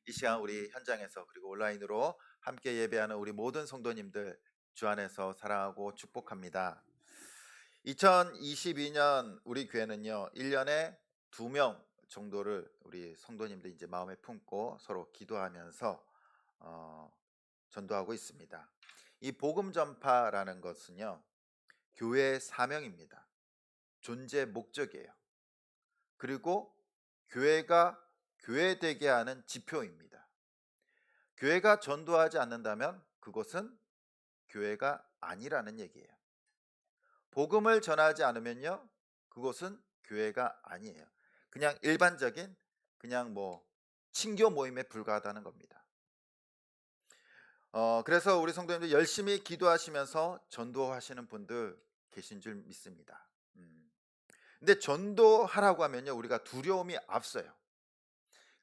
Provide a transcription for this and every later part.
이 시간 우리 현장에서 그리고 온라인으로 함께 예배하는 우리 모든 성도님들 주 안에서 사랑하고 축복합니다. 2022년 우리 교회는요, 1년에 2명 정도를 우리 성도님들 이제 마음에 품고 서로 기도하면서 어, 전도하고 있습니다. 이 복음 전파라는 것은요, 교회의 사명입니다. 존재 목적이에요. 그리고 교회가 교회되게 하는 지표입니다. 교회가 전도하지 않는다면 그것은 교회가 아니라는 얘기예요. 복음을 전하지 않으면요, 그것은 교회가 아니에요. 그냥 일반적인 그냥 친교 모임에 불과하다는 겁니다. 그래서 우리 성도님들 열심히 기도하시면서 전도하시는 분들 계신 줄 믿습니다. 근데 전도하라고 하면요, 우리가 두려움이 앞서요.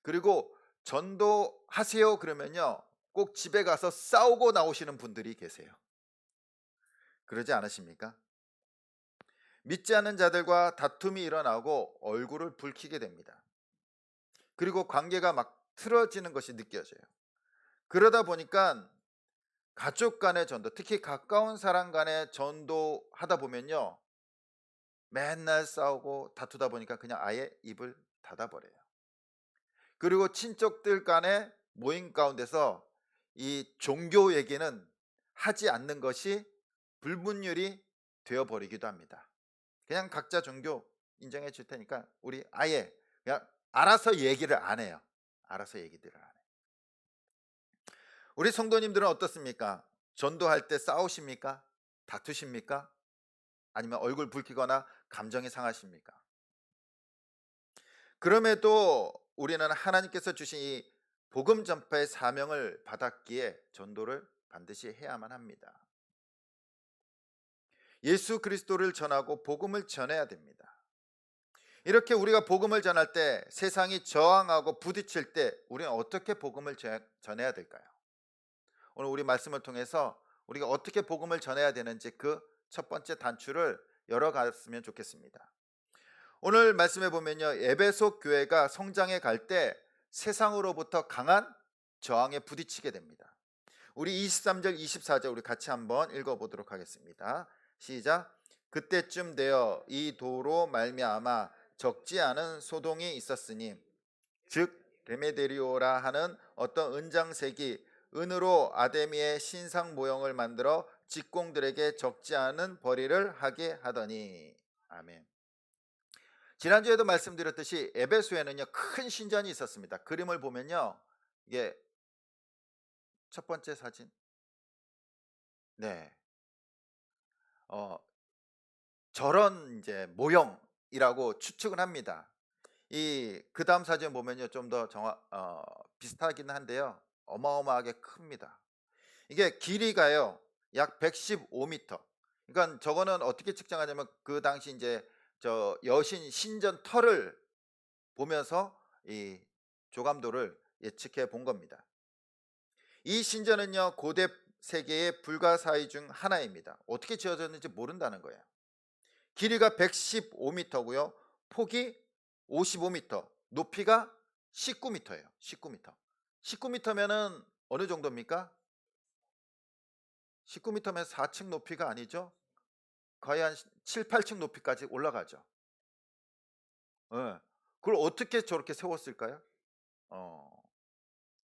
그리고 전도하세요 그러면요, 꼭 집에 가서 싸우고 나오시는 분들이 계세요. 그러지 않으십니까? 믿지 않는 자들과 다툼이 일어나고 얼굴을 붉히게 됩니다. 그리고 관계가 막 틀어지는 것이 느껴져요. 그러다 보니까 가족 간의 전도, 특히 가까운 사람 간의 전도하다 보면요, 맨날 싸우고 다투다 보니까 그냥 아예 입을 닫아버려요. 그리고 친척들 간의 모임 가운데서 이 종교 얘기는 하지 않는 것이 불문율이 되어버리기도 합니다. 그냥 각자 종교 인정해 줄 테니까 우리 아예 그냥 알아서 얘기를 안 해요. 알아서 얘기들을 안 해요. 우리 성도님들은 어떻습니까? 전도할 때 싸우십니까? 다투십니까? 아니면 얼굴 붉히거나 감정이 상하십니까? 그럼에도 우리는 하나님께서 주신 이 복음 전파의 사명을 받았기에 전도를 반드시 해야만 합니다. 예수 그리스도를 전하고 복음을 전해야 됩니다. 이렇게 우리가 복음을 전할 때 세상이 저항하고 부딪힐 때 우리는 어떻게 복음을 전해야 될까요? 오늘 우리 말씀을 통해서 우리가 어떻게 복음을 전해야 되는지 그 첫 번째 단추를 열어갔으면 좋겠습니다. 오늘 말씀해 보면요, 에베소 교회가 성장해 갈 때 세상으로부터 강한 저항에 부딪히게 됩니다. 우리 23절 24절 우리 같이 한번 읽어보도록 하겠습니다. 시작. 그때쯤 되어 이 도로 말미암아 적지 않은 소동이 있었으니 즉 데메데리오라 하는 어떤 은장색이 은으로 아데미의 신상 모형을 만들어 직공들에게 적지 않은 벌이를 하게 하더니. 아멘. 지난주에도 말씀드렸듯이 에베소에는요, 큰 신전이 있었습니다. 그림을 보면요, 이게 첫 번째 사진, 네, 어, 저런 이제 모형이라고 추측을 합니다. 이 그다음 사진 보면요, 좀 더 비슷하긴 한데요, 어마어마하게 큽니다. 이게 길이가요 약 115m. 그러니까 저거는 어떻게 측정하냐면 그 당시 이제 저 여신 신전 터를 보면서 이 조감도를 예측해 본 겁니다. 이 신전은요, 고대 세계의 불가사의 중 하나입니다. 어떻게 지어졌는지 모른다는 거예요. 길이가 115m고요. 폭이 55m, 높이가 19m예요. 19m. 19m면은 어느 정도입니까? 19m면 4층 높이가 아니죠? 거의 한 7, 8층 높이까지 올라가죠. 예. 그걸 어떻게 저렇게 세웠을까요? 어,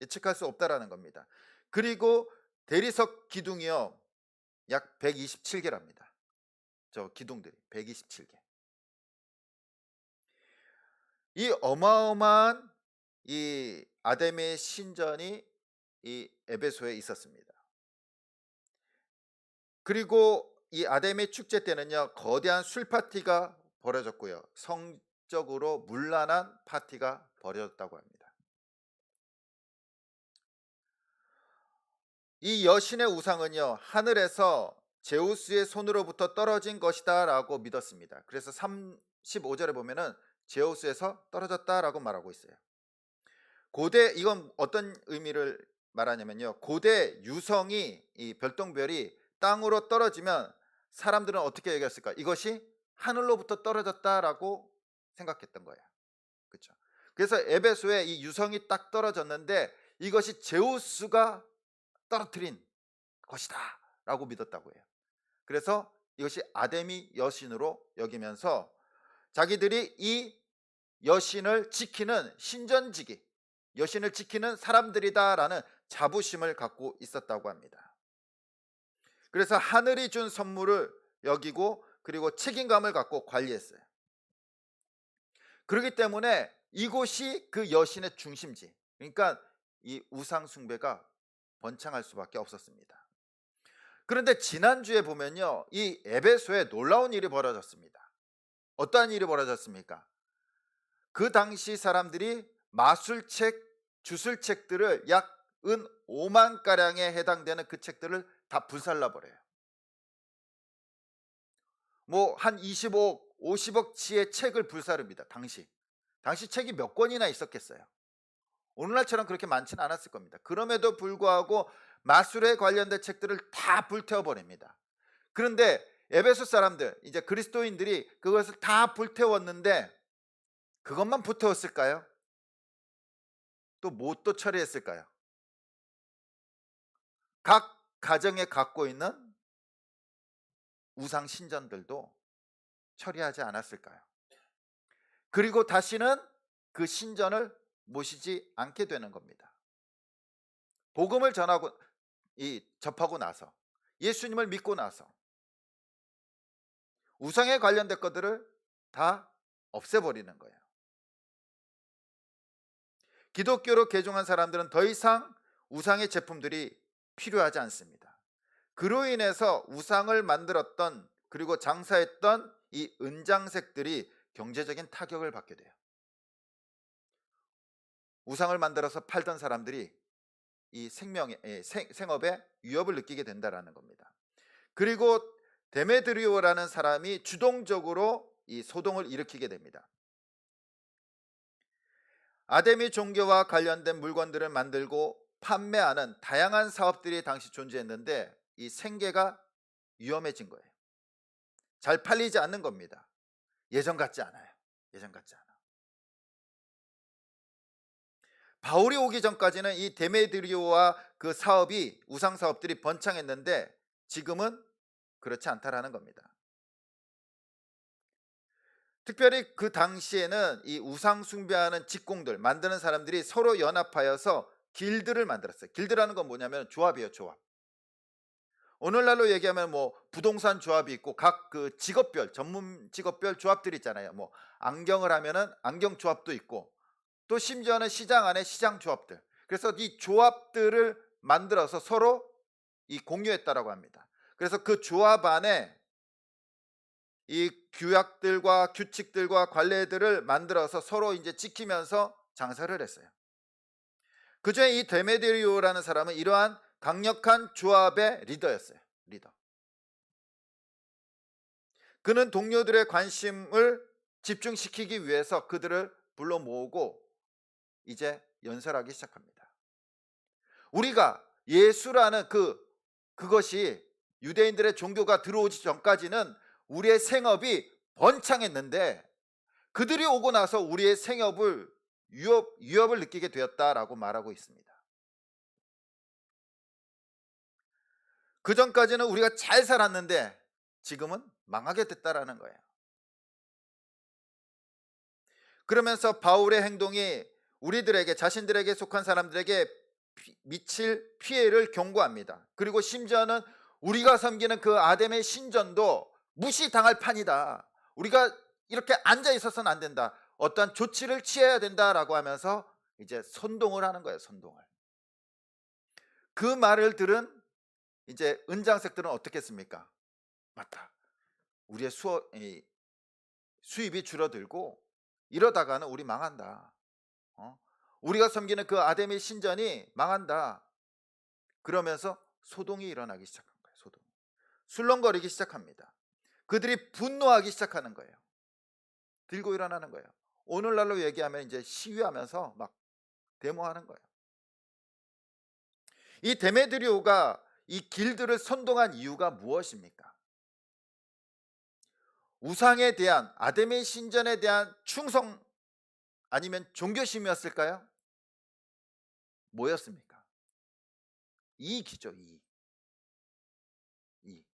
예측할 수 없다라는 겁니다. 그리고 대리석 기둥이요, 약 127개랍니다. 저 기둥들이 127개. 이 어마어마한 이 아데미 신전이 이 에베소에 있었습니다. 그리고 이 아데미 축제 때는요, 거대한 술 파티가 벌어졌고요, 성적으로 문란한 파티가 벌어졌다고 합니다. 이 여신의 우상은요, 하늘에서 제우스의 손으로부터 떨어진 것이다라고 믿었습니다. 그래서 35절에 보면은 제우스에서 떨어졌다라고 말하고 있어요. 고대, 이건 어떤 의미를 말하냐면요, 고대 유성이, 이 별똥별이 땅으로 떨어지면 사람들은 어떻게 얘기했을까? 이것이 하늘로부터 떨어졌다라고 생각했던 거예요. 그렇죠? 그래서 에베소에 이 유성이 딱 떨어졌는데 이것이 제우스가 떨어뜨린 것이다 라고 믿었다고 해요. 그래서 이것이 아데미 여신으로 여기면서 자기들이 이 여신을 지키는 신전지기, 여신을 지키는 사람들이다라는 자부심을 갖고 있었다고 합니다. 그래서 하늘이 준 선물을 여기고 그리고 책임감을 갖고 관리했어요. 그렇기 때문에 이곳이 그 여신의 중심지, 그러니까 이 우상 숭배가 번창할 수밖에 없었습니다. 그런데 지난주에 보면요, 이 에베소에 놀라운 일이 벌어졌습니다. 어떠한 일이 벌어졌습니까? 그 당시 사람들이 마술책, 주술책들을 약 은 5만 가량에 해당되는 그 책들을 다 불살라 버려요. 뭐 한 25억, 50억치의 책을 불사릅니다. 당시 책이 몇 권이나 있었겠어요. 오늘날처럼 그렇게 많지는 않았을 겁니다. 그럼에도 불구하고 마술에 관련된 책들을 다 불태워 버립니다. 그런데 에베소 사람들, 이제 그리스도인들이 그것을 다 불태웠는데 그것만 불태웠을까요? 또 뭐 또 처리했을까요? 각 가정에 갖고 있는 우상 신전들도 처리하지 않았을까요? 그리고 다시는 그 신전을 모시지 않게 되는 겁니다. 복음을 접하고 나서, 예수님을 믿고 나서 우상에 관련된 것들을 다 없애버리는 거예요. 기독교로 개종한 사람들은 더 이상 우상의 제품들이 필요하지 않습니다. 그로 인해서 우상을 만들었던 그리고 장사했던 이 은장색들이 경제적인 타격을 받게 돼요. 우상을 만들어서 팔던 사람들이 이 생업에 위협을 느끼게 된다라는 겁니다. 그리고 데메드리오라는 사람이 주동적으로 이 소동을 일으키게 됩니다. 아데미 종교와 관련된 물건들을 만들고 판매하는 다양한 사업들이 당시 존재했는데 이 생계가 위험해진 거예요. 잘 팔리지 않는 겁니다. 예전 같지 않아요. 예전 같지 않아. 바울이 오기 전까지는 이 데메드리오와 그 사업이 우상 사업들이 번창했는데 지금은 그렇지 않다라는 겁니다. 특별히 그 당시에는 이 우상 숭배하는 직공들 만드는 사람들이 서로 연합하여서 길드를 만들었어요. 길드라는 건 뭐냐면 조합이에요, 조합. 오늘날로 얘기하면 뭐 부동산 조합이 있고 각 그 직업별, 전문 직업별 조합들이 있잖아요. 뭐 안경을 하면은 안경 조합도 있고 또 심지어는 시장 안에 시장 조합들. 그래서 이 조합들을 만들어서 서로 이 공유했다라고 합니다. 그래서 그 조합 안에 이 규약들과 규칙들과 관례들을 만들어서 서로 이제 지키면서 장사를 했어요. 그중에 이 데메드리오라는 사람은 이러한 강력한 조합의 리더였어요. 리더. 그는 동료들의 관심을 집중시키기 위해서 그들을 불러 모으고 이제 연설하기 시작합니다. 우리가 예수라는 그것이 유대인들의 종교가 들어오기 전까지는 우리의 생업이 번창했는데 그들이 오고 나서 우리의 생업을 위협을 느끼게 되었다라고 말하고 있습니다. 그 전까지는 우리가 잘 살았는데 지금은 망하게 됐다라는 거예요. 그러면서 바울의 행동이 우리들에게, 자신들에게 속한 사람들에게 미칠 피해를 경고합니다. 그리고 심지어는 우리가 섬기는 그 아담의 신전도 무시당할 판이다. 우리가 이렇게 앉아 있어서는 안 된다. 어떠한 조치를 취해야 된다라고 하면서 이제 선동을 하는 거예요. 선동을. 그 말을 들은 이제 은장색들은 어떻게 했습니까? 맞다. 우리의 수입이 줄어들고 이러다가는 우리 망한다. 우리가 섬기는 그 아담의 신전이 망한다. 그러면서 소동이 일어나기 시작한 거예요. 소동. 술렁거리기 시작합니다. 그들이 분노하기 시작하는 거예요. 들고 일어나는 거예요. 오늘날로 얘기하면 이제 시위하면서 막 데모하는 거예요. 이 데메드리오가 이 길들을 선동한 이유가 무엇입니까? 우상에 대한, 아담의 신전에 대한 충성 아니면 종교심이었을까요? 뭐였습니까? 이익이죠, 이익. 이익.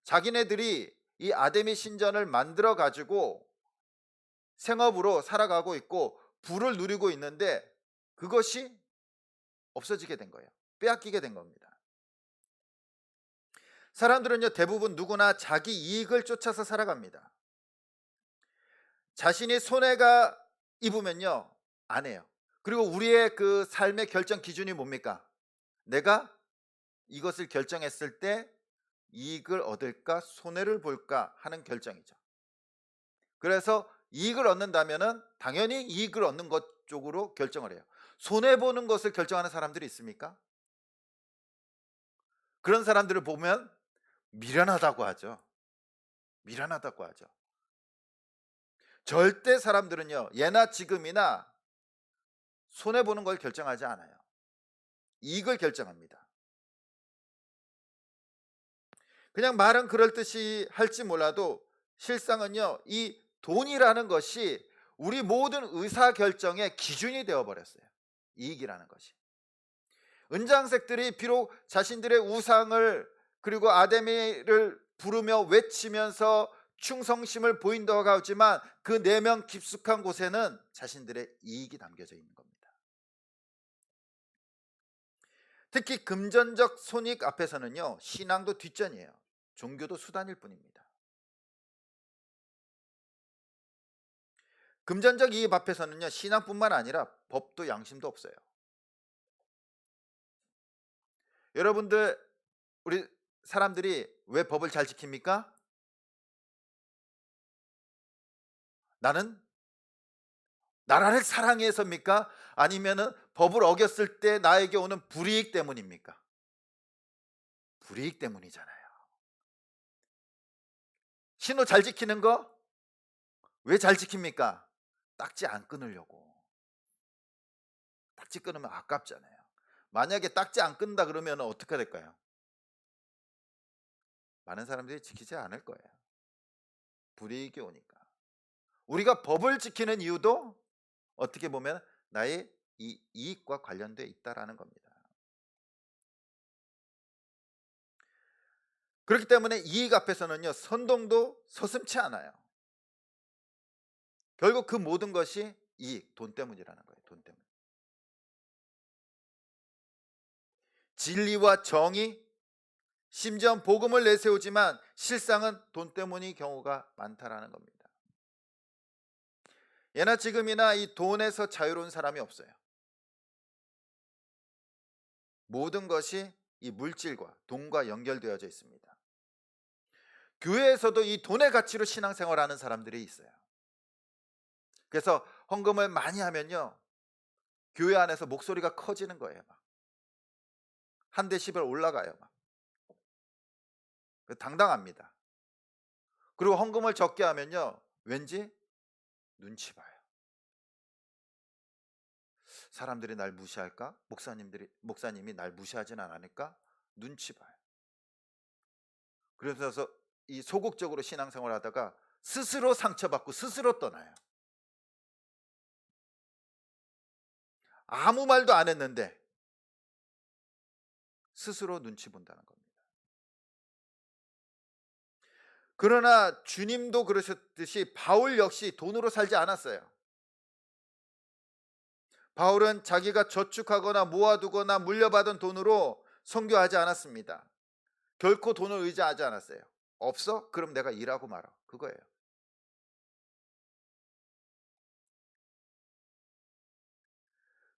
자기네들이 이 아데미 신전을 만들어 가지고 생업으로 살아가고 있고 부를 누리고 있는데 그것이 없어지게 된 거예요. 빼앗기게 된 겁니다. 사람들은요, 대부분 누구나 자기 이익을 쫓아서 살아갑니다. 자신이 손해가 입으면요, 안 해요. 그리고 우리의 그 삶의 결정 기준이 뭡니까? 내가 이것을 결정했을 때 이익을 얻을까, 손해를 볼까 하는 결정이죠. 그래서 이익을 얻는다면은 당연히 이익을 얻는 것 쪽으로 결정을 해요. 손해 보는 것을 결정하는 사람들이 있습니까? 그런 사람들을 보면 미련하다고 하죠. 미련하다고 하죠. 절대 사람들은요, 예나 지금이나 손해 보는 걸 결정하지 않아요. 이익을 결정합니다. 그냥 말은 그럴듯이 할지 몰라도 실상은요, 이 돈이라는 것이 우리 모든 의사 결정의 기준이 되어 버렸어요. 이익이라는 것이. 은장색들이 비록 자신들의 우상을 그리고 아데미를 부르며 외치면서 충성심을 보인다고 하지만 그 내면 깊숙한 곳에는 자신들의 이익이 담겨져 있는 겁니다. 특히 금전적 손익 앞에서는요, 신앙도 뒷전이에요. 종교도 수단일 뿐입니다. 금전적 이익 앞에서는요, 신앙뿐만 아니라 법도 양심도 없어요. 여러분들, 우리 사람들이 왜 법을 잘 지킵니까? 나는 나라를 사랑해서입니까? 아니면은 법을 어겼을 때 나에게 오는 불이익 때문입니까? 불이익 때문이잖아요. 신호 잘 지키는 거 왜 잘 지킵니까? 딱지 안 끊으려고. 딱지 끊으면 아깝잖아요. 만약에 딱지 안 끊는다 그러면 어떻게 될까요? 많은 사람들이 지키지 않을 거예요. 불이익이 오니까. 우리가 법을 지키는 이유도 어떻게 보면 나의 이 이익과 관련돼 있다라는 겁니다. 그렇기 때문에 이익 앞에서는요, 선동도 서슴지 않아요. 결국 그 모든 것이 이익, 돈 때문이라는 거예요. 돈 때문. 진리와 정의, 심지어 복음을 내세우지만 실상은 돈 때문이 경우가 많다라는 겁니다. 예나 지금이나 이 돈에서 자유로운 사람이 없어요. 모든 것이 이 물질과 돈과 연결되어져 있습니다. 교회에서도 이 돈의 가치로 신앙생활하는 사람들이 있어요. 그래서 헌금을 많이 하면요, 교회 안에서 목소리가 커지는 거예요. 막. 한 데시벨 올라가요. 막. 당당합니다. 그리고 헌금을 적게 하면요, 왠지 눈치 봐요. 사람들이 날 무시할까? 목사님이 날 무시하진 않을까? 눈치 봐요. 그래서 이 소극적으로 신앙생활 하다가 스스로 상처받고 스스로 떠나요. 아무 말도 안 했는데 스스로 눈치 본다는 겁니다. 그러나 주님도 그러셨듯이 바울 역시 돈으로 살지 않았어요. 바울은 자기가 저축하거나 모아두거나 물려받은 돈으로 선교하지 않았습니다. 결코 돈을 의지하지 않았어요. 없어? 그럼 내가 일하고 말아. 그거예요.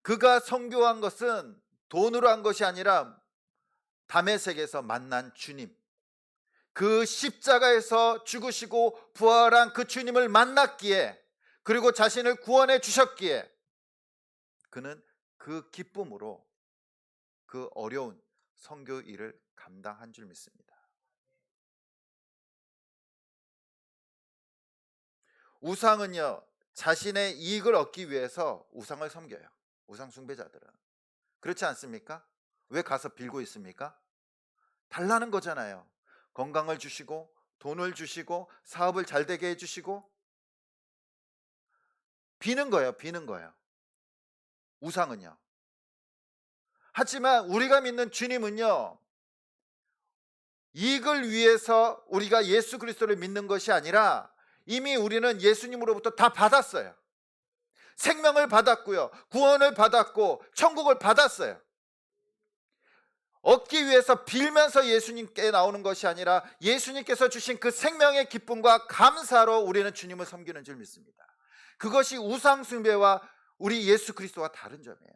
그가 선교한 것은 돈으로 한 것이 아니라 다메섹에서 만난 주님, 그 십자가에서 죽으시고 부활한 그 주님을 만났기에, 그리고 자신을 구원해 주셨기에 그는 그 기쁨으로 그 어려운 선교 일을 감당한 줄 믿습니다. 우상은요, 자신의 이익을 얻기 위해서 우상을 섬겨요. 우상 숭배자들은. 그렇지 않습니까? 왜 가서 빌고 있습니까? 달라는 거잖아요. 건강을 주시고 돈을 주시고 사업을 잘 되게 해주시고 비는 거예요. 비는 거예요. 우상은요. 하지만 우리가 믿는 주님은요, 이익을 위해서 우리가 예수 그리스도를 믿는 것이 아니라 이미 우리는 예수님으로부터 다 받았어요. 생명을 받았고요, 구원을 받았고 천국을 받았어요. 얻기 위해서 빌면서 예수님께 나오는 것이 아니라 예수님께서 주신 그 생명의 기쁨과 감사로 우리는 주님을 섬기는 줄 믿습니다. 그것이 우상 숭배와 우리 예수 그리스도와 다른 점이에요.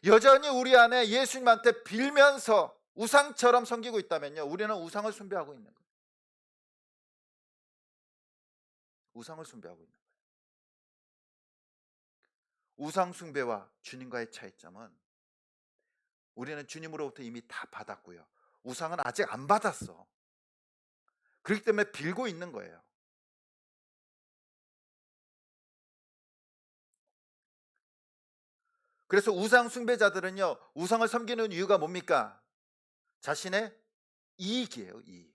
여전히 우리 안에 예수님한테 빌면서 우상처럼 섬기고 있다면요, 우리는 우상을 숭배하고 있는 거예요. 우상을 숭배하고 있는 거예요. 우상 숭배와 주님과의 차이점은 우리는 주님으로부터 이미 다 받았고요, 우상은 아직 안 받았어. 그렇기 때문에 빌고 있는 거예요. 그래서 우상 숭배자들은요, 우상을 섬기는 이유가 뭡니까? 자신의 이익이에요, 이익.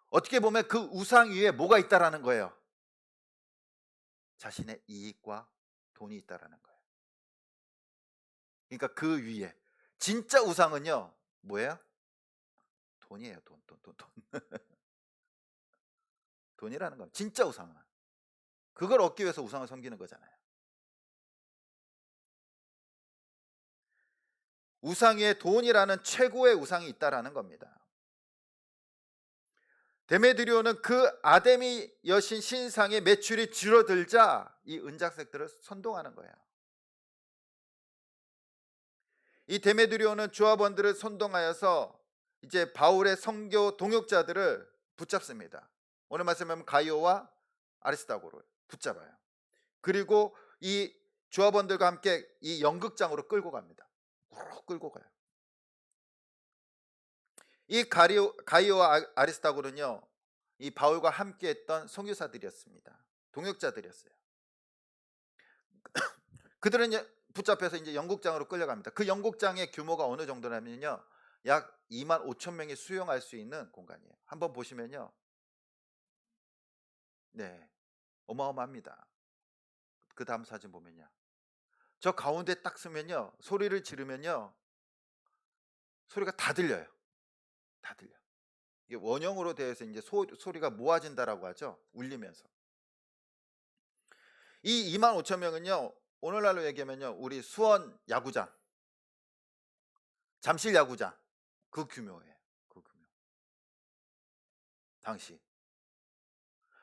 어떻게 보면 그 우상 위에 뭐가 있다라는 거예요? 자신의 이익과 돈이 있다라는 거예요. 그러니까 그 위에 진짜 우상은요, 뭐예요? 돈이에요. 돈. 돈이라는 건 진짜 우상은 그걸 얻기 위해서 우상을 섬기는 거잖아요. 우상 위에 돈이라는 최고의 우상이 있다라는 겁니다. 데메드리오는 그 아데미 여신 신상의 매출이 줄어들자 이 은장색들을 선동하는 거예요. 이 데메드리오는 조합원들을 선동하여서 이제 바울의 선교 동역자들을 붙잡습니다. 오늘 말씀하면 가이오와 아리스다고를 붙잡아요. 그리고 이 조합원들과 함께 이 연극장으로 끌고 갑니다. 끌고 가요. 이 가이오와 아리스다고는요, 이 바울과 함께했던 선교사들이었습니다. 동역자들이었어요. 그들은 붙잡혀서 이제 연극장으로 끌려갑니다. 그 연극장의 규모가 어느 정도냐면요, 약 2만 5천 명이 수용할 수 있는 공간이에요. 한번 보시면요, 네, 어마어마합니다. 그 다음 사진 보면요, 저 가운데 딱 서면요, 소리를 지르면요, 소리가 다 들려요. 다 들려. 이게 원형으로 되어서 이제 소리가 모아진다라고 하죠. 울리면서. 이 2만 5천 명은요, 오늘날로 얘기하면요, 우리 수원 야구장, 잠실 야구장 그 규모예요. 그 규모. 당시.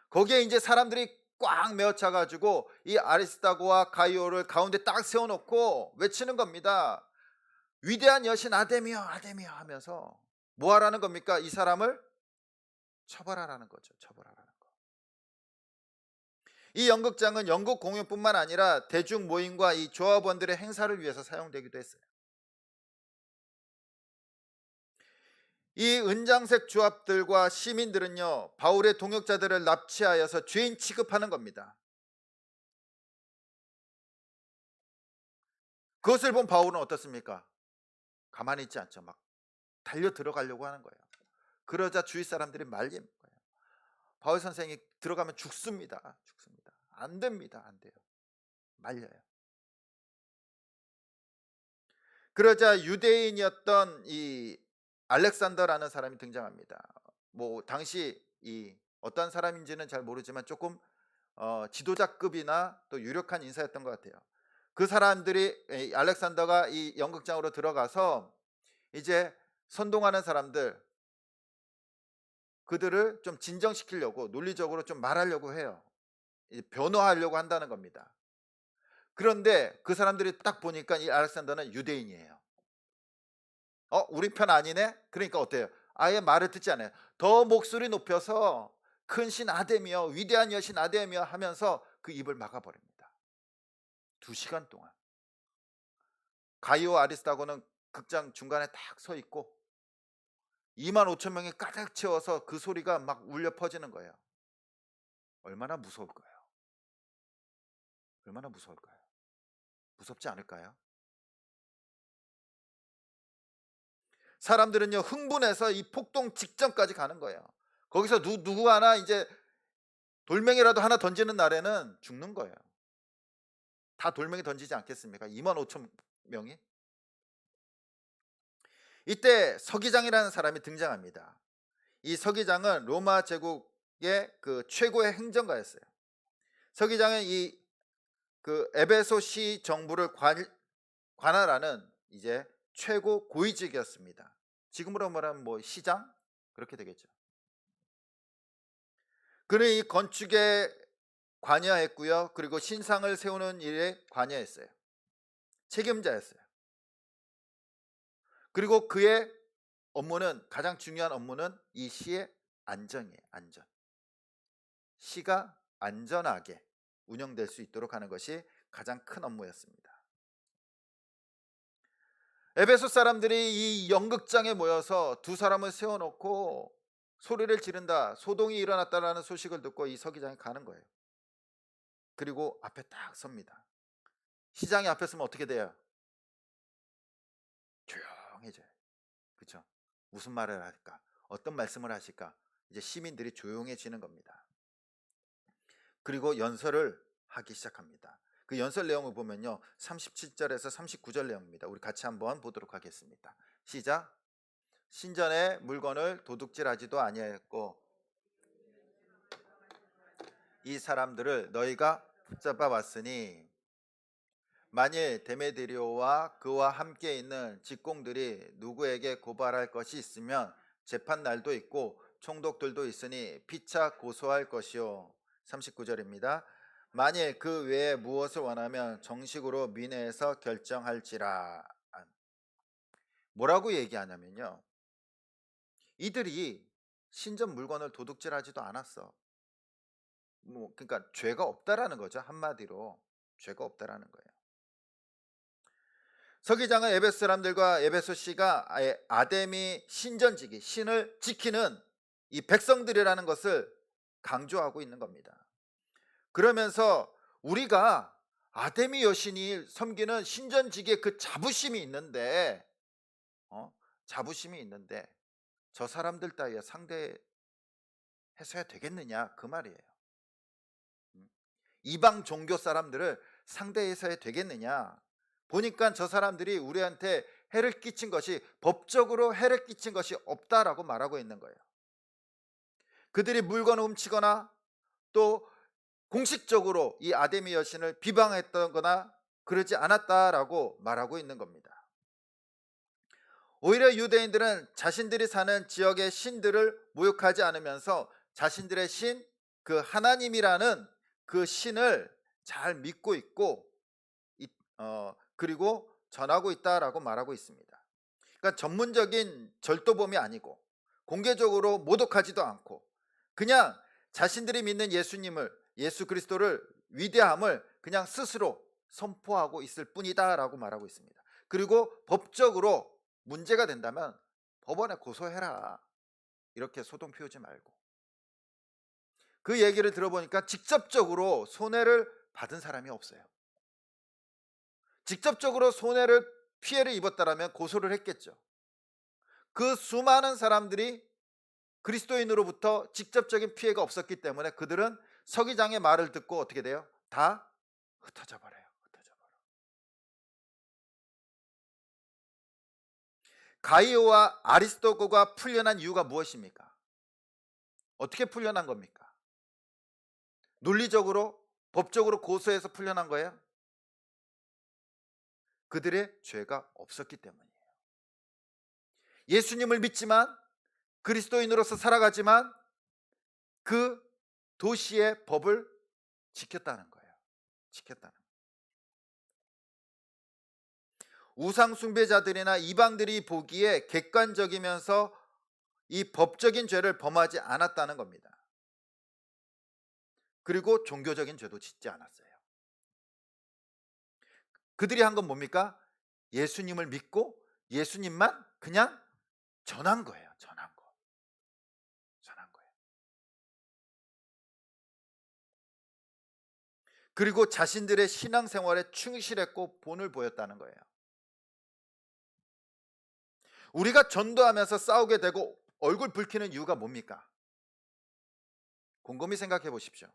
거기에 이제 사람들이 꽉 메어차 가지고 이 아리스타고와 가이오를 가운데 딱 세워 놓고 외치는 겁니다. 위대한 여신 아데미여, 아데미여 하면서 뭐 하라는 겁니까? 이 사람을 처벌하라는 거죠. 처벌하라는 거. 이 연극장은 연극 공연뿐만 아니라 대중 모임과 이 조합원들의 행사를 위해서 사용되기도 했어요. 이 은장색 조합들과 시민들은요, 바울의 동역자들을 납치하여서 죄인 취급하는 겁니다. 그것을 본 바울은 어떻습니까? 가만히 있지 않죠. 막 달려 들어가려고 하는 거예요. 그러자 주위 사람들이 말리는 거예요. 바울 선생이 들어가면 죽습니다. 죽습니다. 안 됩니다. 안 돼요. 말려요. 그러자 유대인이었던 이 알렉산더라는 사람이 등장합니다. 뭐 당시 이 어떤 사람인지는 잘 모르지만 조금 지도자급이나 또 유력한 인사였던 것 같아요. 그 사람들이 알렉산더가 이 연극장으로 들어가서 이제 선동하는 사람들, 그들을 좀 진정시키려고 논리적으로 좀 말하려고 해요. 변호하려고 한다는 겁니다. 그런데 그 사람들이 딱 보니까 이 알렉산더는 유대인이에요. 우리 편 아니네? 그러니까 어때요? 아예 말을 듣지 않아요. 더 목소리 높여서 큰 신 아데미여, 위대한 여신 아데미여 하면서 그 입을 막아버립니다. 2시간 동안. 가이오 아리스타고는 극장 중간에 딱 서 있고 2만 5천 명이 가득 채워서 그 소리가 막 울려 퍼지는 거예요. 얼마나 무서울까요? 얼마나 무서울까요? 무섭지 않을까요? 사람들은요, 흥분해서 이 폭동 직전까지 가는 거예요. 거기서 누구 하나 이제 돌멩이라도 하나 던지는 날에는 죽는 거예요. 다 돌멩이 던지지 않겠습니까? 2만 5천 명이. 이때 서기장이라는 사람이 등장합니다. 이 서기장은 로마 제국의 그 최고의 행정가였어요. 서기장은 이 그 에베소 시 정부를 관할하는 이제 최고 고위직이었습니다. 지금으로 말하면 뭐 시장 그렇게 되겠죠. 그는 이 건축에 관여했고요. 그리고 신상을 세우는 일에 관여했어요. 책임자였어요. 그리고 그의 업무는, 가장 중요한 업무는 이 시의 안정이에요. 안전. 시가 안전하게 운영될 수 있도록 하는 것이 가장 큰 업무였습니다. 에베소 사람들이 이 연극장에 모여서 두 사람을 세워놓고 소리를 지른다, 소동이 일어났다라는 소식을 듣고 이 서기장에 가는 거예요. 그리고 앞에 딱 섭니다. 시장이 앞에 서면 어떻게 돼요? 조용해져요. 그렇죠? 무슨 말을 할까? 어떤 말씀을 하실까? 이제 시민들이 조용해지는 겁니다. 그리고 연설을 하기 시작합니다. 그 연설 내용을 보면요, 37절에서 39절 내용입니다. 우리 같이 한번 보도록 하겠습니다. 시작. 신전의 물건을 도둑질하지도 아니하였고 이 사람들을 너희가 붙잡아 왔으니 만일 데메드리오와 그와 함께 있는 직공들이 누구에게 고발할 것이 있으면 재판 날도 있고 총독들도 있으니 피차 고소할 것이요. 39절입니다. 만일 그 외에 무엇을 원하면 정식으로 민회에서 결정할지라. 뭐라고 얘기하냐면요, 이들이 신전 물건을 도둑질하지도 않았어. 뭐 그러니까 죄가 없다라는 거죠. 한마디로 죄가 없다라는 거예요. 서기장은 에베소 사람들과 에베소 시가 아데미 신전지기, 신을 지키는 이 백성들이라는 것을 강조하고 있는 겁니다. 그러면서 우리가 아데미 여신이 섬기는 신전지기의 그 자부심이 있는데, 자부심이 있는데 저 사람들 따위에 상대해서야 되겠느냐 그 말이에요. 이방 종교 사람들을 상대해서야 되겠느냐. 보니까 저 사람들이 우리한테 해를 끼친 것이, 법적으로 해를 끼친 것이 없다라고 말하고 있는 거예요. 그들이 물건을 훔치거나 또 공식적으로 이 아데미 여신을 비방했던 거나 그러지 않았다라고 말하고 있는 겁니다. 오히려 유대인들은 자신들이 사는 지역의 신들을 모욕하지 않으면서 자신들의 신, 그 하나님이라는 그 신을 잘 믿고 있고 그리고 전하고 있다라고 말하고 있습니다. 그러니까 전문적인 절도범이 아니고 공개적으로 모독하지도 않고 그냥 자신들이 믿는 예수님을, 예수 그리스도를 위대함을 그냥 스스로 선포하고 있을 뿐이다라고 말하고 있습니다. 그리고 법적으로 문제가 된다면 법원에 고소해라, 이렇게 소동 피우지 말고. 그 얘기를 들어보니까 직접적으로 손해를 받은 사람이 없어요. 직접적으로 손해를, 피해를 입었다라면 고소를 했겠죠. 그 수많은 사람들이 그리스도인으로부터 직접적인 피해가 없었기 때문에 그들은 서기장의 말을 듣고 어떻게 돼요? 다 흩어져 버려요. 흩어져 버려. 가이오와 아리스토고가 풀려난 이유가 무엇입니까? 어떻게 풀려난 겁니까? 논리적으로, 법적으로 고소해서 풀려난 거예요? 그들의 죄가 없었기 때문이에요. 예수님을 믿지만, 그리스도인으로서 살아가지만 그 도시의 법을 지켰다는 거예요. 지켰다는 거예요. 우상 숭배자들이나 이방들이 보기에 객관적이면서 이 법적인 죄를 범하지 않았다는 겁니다. 그리고 종교적인 죄도 짓지 않았어요. 그들이 한 건 뭡니까? 예수님을 믿고 예수님만 그냥 전한 거예요. 전한 거. 전한 거예요. 그리고 자신들의 신앙생활에 충실했고 본을 보였다는 거예요. 우리가 전도하면서 싸우게 되고 얼굴 붉히는 이유가 뭡니까? 곰곰이 생각해 보십시오.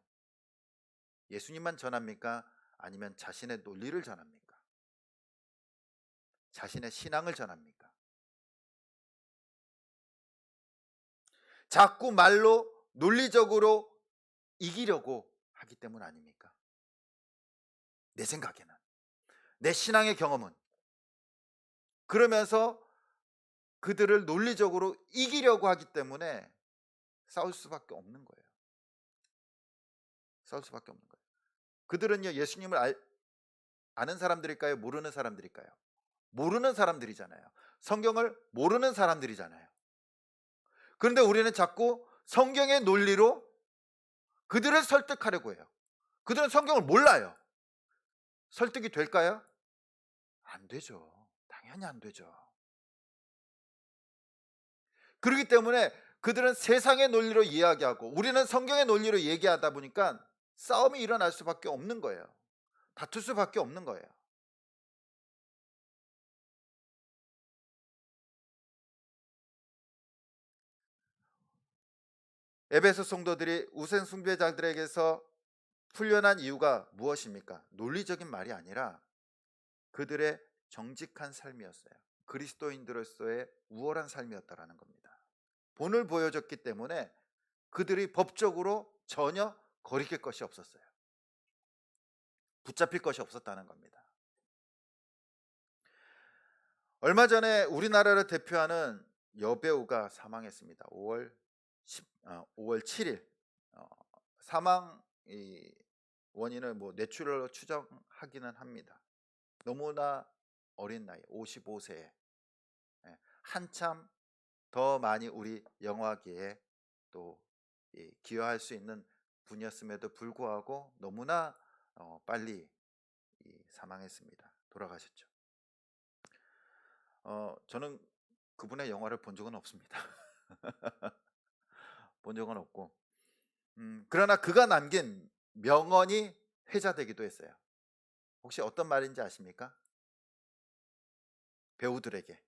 예수님만 전합니까? 아니면 자신의 논리를 전합니까? 자신의 신앙을 전합니까? 자꾸 말로 논리적으로 이기려고 하기 때문 아닙니까? 내 생각에는. 내 신앙의 경험은. 그러면서 그들을 논리적으로 이기려고 하기 때문에 싸울 수밖에 없는 거예요. 싸울 수밖에 없는 거예요. 그들은요, 예수님을 아는 사람들일까요? 모르는 사람들일까요? 모르는 사람들이잖아요. 성경을 모르는 사람들이잖아요. 그런데 우리는 자꾸 성경의 논리로 그들을 설득하려고 해요. 그들은 성경을 몰라요. 설득이 될까요? 안 되죠. 당연히 안 되죠. 그렇기 때문에 그들은 세상의 논리로 이야기하고 우리는 성경의 논리로 얘기하다 보니까 싸움이 일어날 수밖에 없는 거예요. 다툴 수밖에 없는 거예요. 에베소 성도들이 우상 숭배자들에게서 풀려난 이유가 무엇입니까? 논리적인 말이 아니라 그들의 정직한 삶이었어요. 그리스도인들로서의 우월한 삶이었다라는 겁니다. 본을 보여줬기 때문에 그들이 법적으로 전혀 거리낄 것이 없었어요. 붙잡힐 것이 없었다는 겁니다. 얼마 전에 우리나라를 대표하는 여배우가 사망했습니다. 5월 7일 사망 원인을 뇌출혈로 추정하기는 합니다. 너무나 어린 나이 55세에 한참 더 많이 우리 영화계에 또 기여할 수 있는 분이었음에도 불구하고 너무나 빨리 사망했습니다. 돌아가셨죠. 저는 그분의 영화를 본 적은 없습니다. 본 적은 없고 그러나 그가 남긴 명언이 회자되기도 했어요. 혹시 어떤 말인지 아십니까? 배우들에게,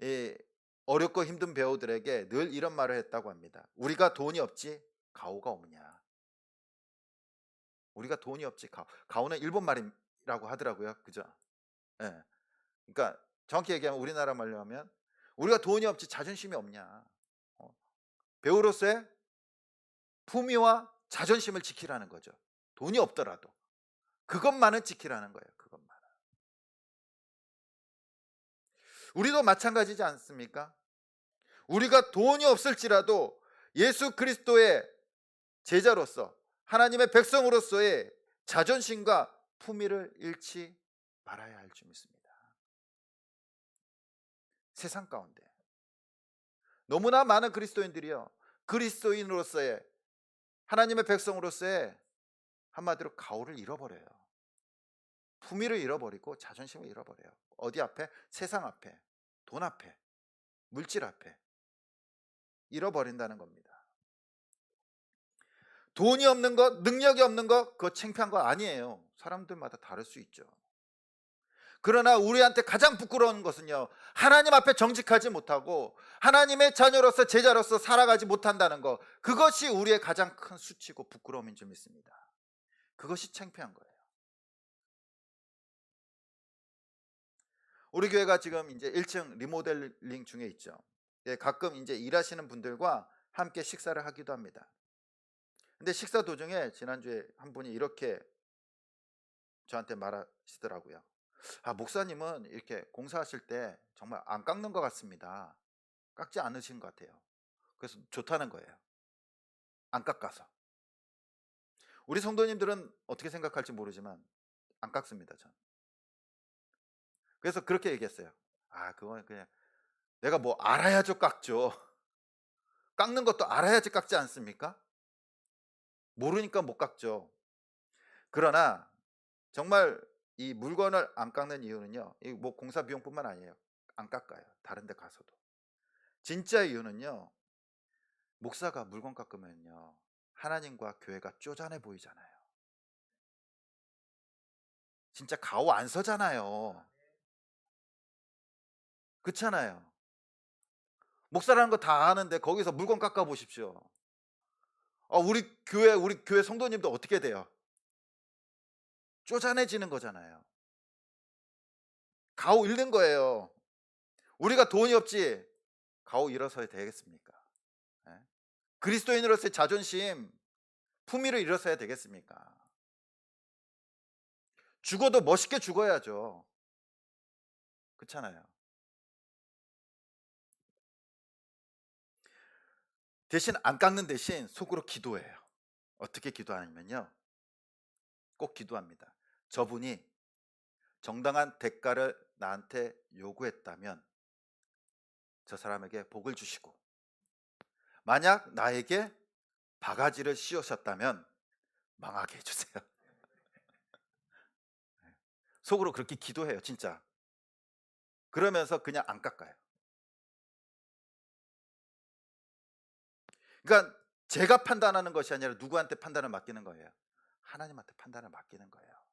이 어렵고 힘든 배우들에게 늘 이런 말을 했다고 합니다. 우리가 돈이 없지 가오가 없냐. 우리가 돈이 없지 가오는 일본 말이라고 하더라고요. 그죠? 예. 그러니까 정확히 얘기하면 우리나라 말로 하면 우리가 돈이 없지 자존심이 없냐. 배우로서의 품위와 자존심을 지키라는 거죠. 돈이 없더라도 그것만은 지키라는 거예요. 그것만. 우리도 마찬가지지 않습니까? 우리가 돈이 없을지라도 예수 그리스도의 제자로서 하나님의 백성으로서의 자존심과 품위를 잃지 말아야 할 줄 믿습니다. 세상 가운데 너무나 많은 그리스도인들이요, 그리스도인으로서의 하나님의 백성으로서의 한마디로 가오를 잃어버려요. 품위를 잃어버리고 자존심을 잃어버려요. 어디 앞에? 세상 앞에, 돈 앞에, 물질 앞에 잃어버린다는 겁니다. 돈이 없는 것, 능력이 없는 것, 그거 창피한 거 아니에요. 사람들마다 다를 수 있죠. 그러나 우리한테 가장 부끄러운 것은요, 하나님 앞에 정직하지 못하고 하나님의 자녀로서 제자로서 살아가지 못한다는 것, 그것이 우리의 가장 큰 수치고 부끄러움인 줄 믿습니다. 그것이 창피한 거예요. 우리 교회가 지금 이제 1층 리모델링 중에 있죠. 가끔 이제 일하시는 분들과 함께 식사를 하기도 합니다. 근데 식사 도중에 지난주에 한 분이 이렇게 저한테 말하시더라고요. 목사님은 이렇게 공사하실 때 정말 안 깎는 것 같습니다. 깎지 않으신 것 같아요. 그래서 좋다는 거예요. 안 깎아서. 우리 성도님들은 어떻게 생각할지 모르지만 안 깎습니다, 전. 그래서 그렇게 얘기했어요. 그건 그냥 내가 뭐 알아야죠, 깎죠. 깎는 것도 알아야지 깎지 않습니까? 모르니까 못 깎죠. 그러나 정말 이 물건을 안 깎는 이유는요, 뭐 공사 비용뿐만 아니에요. 안 깎아요. 다른 데 가서도. 진짜 이유는요, 목사가 물건 깎으면요, 하나님과 교회가 쪼잔해 보이잖아요. 진짜 가오 안 서잖아요. 그렇잖아요. 목사라는 거 다 아는데 거기서 물건 깎아 보십시오. 우리 교회 성도님도 어떻게 돼요? 쪼잔해지는 거잖아요. 가오 잃는 거예요. 우리가 돈이 없지 가오 잃어서 되겠습니까? 그리스도인으로서의 자존심, 품위를 일어서야 되겠습니까? 죽어도 멋있게 죽어야죠. 그렇잖아요. 대신 안 깎는 대신 속으로 기도해요. 어떻게 기도하냐면요. 꼭 기도합니다. 저분이 정당한 대가를 나한테 요구했다면 저 사람에게 복을 주시고, 만약 나에게 바가지를 씌우셨다면 망하게 해주세요. 속으로 그렇게 기도해요, 진짜. 그러면서 그냥 안 깎아요. 그러니까 제가 판단하는 것이 아니라 누구한테 판단을 맡기는 거예요? 하나님한테 판단을 맡기는 거예요.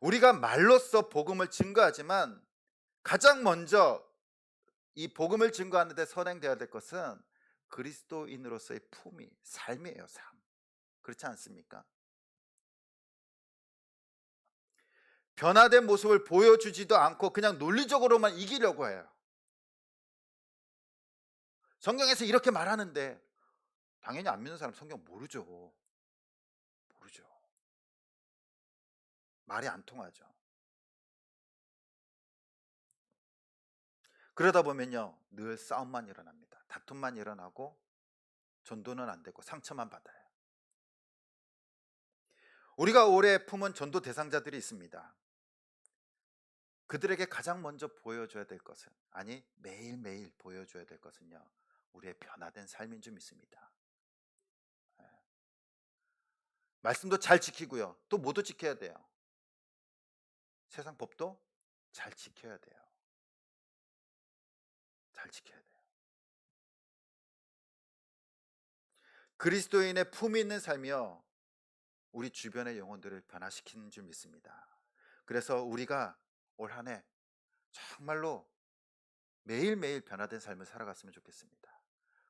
우리가 말로써 복음을 증거하지만 가장 먼저 이 복음을 증거하는 데 선행되어야 될 것은 그리스도인으로서의 품위, 삶이에요, 삶. 그렇지 않습니까? 변화된 모습을 보여주지도 않고 그냥 논리적으로만 이기려고 해요. 성경에서 이렇게 말하는데 당연히 안 믿는 사람 성경 모르죠. 모르죠. 말이 안 통하죠. 그러다 보면요, 늘 싸움만 일어납니다. 다툼만 일어나고 전도는 안 되고 상처만 받아요. 우리가 오래 품은 전도 대상자들이 있습니다. 그들에게 가장 먼저 보여줘야 될 것은, 아니 매일매일 보여줘야 될 것은요, 우리의 변화된 삶인 줄 믿습니다. 말씀도 잘 지키고요, 또 뭐도 지켜야 돼요? 세상 법도 잘 지켜야 돼요. 잘 지켜야 돼요. 그리스도인의 품위 있는 삶이요, 우리 주변의 영혼들을 변화시키는 줄 믿습니다. 그래서 우리가 올 한 해 정말로 매일매일 변화된 삶을 살아갔으면 좋겠습니다.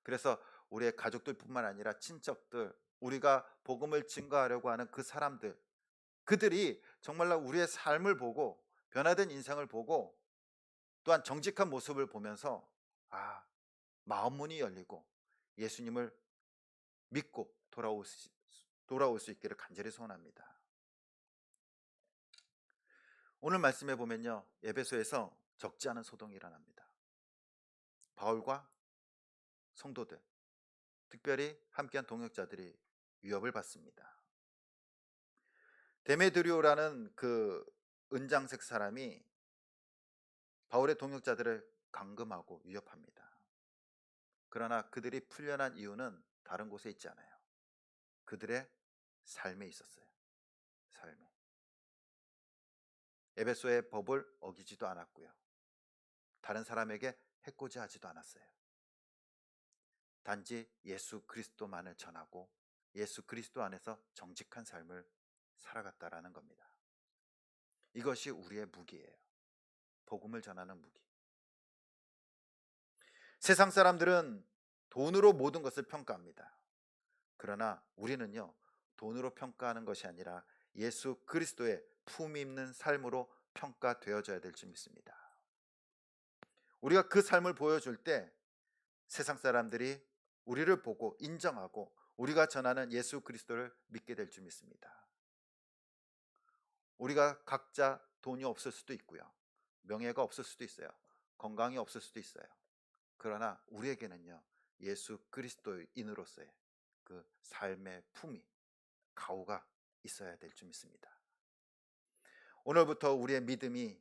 그래서 우리의 가족들뿐만 아니라 친척들, 우리가 복음을 증거하려고 하는 그 사람들, 그들이 정말로 우리의 삶을 보고 변화된 인생을 보고 또한 정직한 모습을 보면서 마음 문이 열리고 예수님을 믿고 돌아올 수 있기를 간절히 소원합니다. 오늘 말씀해 보면요, 에베소에서 적지 않은 소동이 일어납니다. 바울과 성도들, 특별히 함께한 동역자들이 위협을 받습니다. 데메드리오라는 그 은장색 사람이 바울의 동역자들을 감금하고 위협합니다. 그러나 그들이 풀려난 이유는 다른 곳에 있지 않아요. 그들의 삶에 있었어요. 삶에. 에베소의 법을 어기지도 않았고요, 다른 사람에게 해코지 하지도 않았어요. 단지 예수 그리스도만을 전하고 예수 그리스도 안에서 정직한 삶을 살아갔다라는 겁니다. 이것이 우리의 무기예요. 복음을 전하는 무기. 세상 사람들은 돈으로 모든 것을 평가합니다. 그러나 우리는요, 돈으로 평가하는 것이 아니라 예수 그리스도의 품위 있는 삶으로 평가되어져야 될 줄 믿습니다. 우리가 그 삶을 보여줄 때 세상 사람들이 우리를 보고 인정하고 우리가 전하는 예수 그리스도를 믿게 될 줄 믿습니다. 우리가 각자 돈이 없을 수도 있고요, 명예가 없을 수도 있어요, 건강이 없을 수도 있어요. 그러나 우리에게는요, 예수 그리스도인으로서의 그 삶의 품위, 가오가 있어야 될 줄 믿습니다. 오늘부터 우리의 믿음이,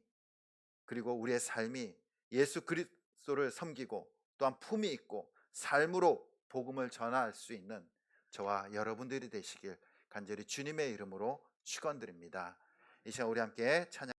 그리고 우리의 삶이 예수 그리스도를 섬기고 또한 품위 있고 삶으로 복음을 전할 수 있는 저와 여러분들이 되시길 간절히 주님의 이름으로 축원드립니다. 이 시간 우리 함께 찬양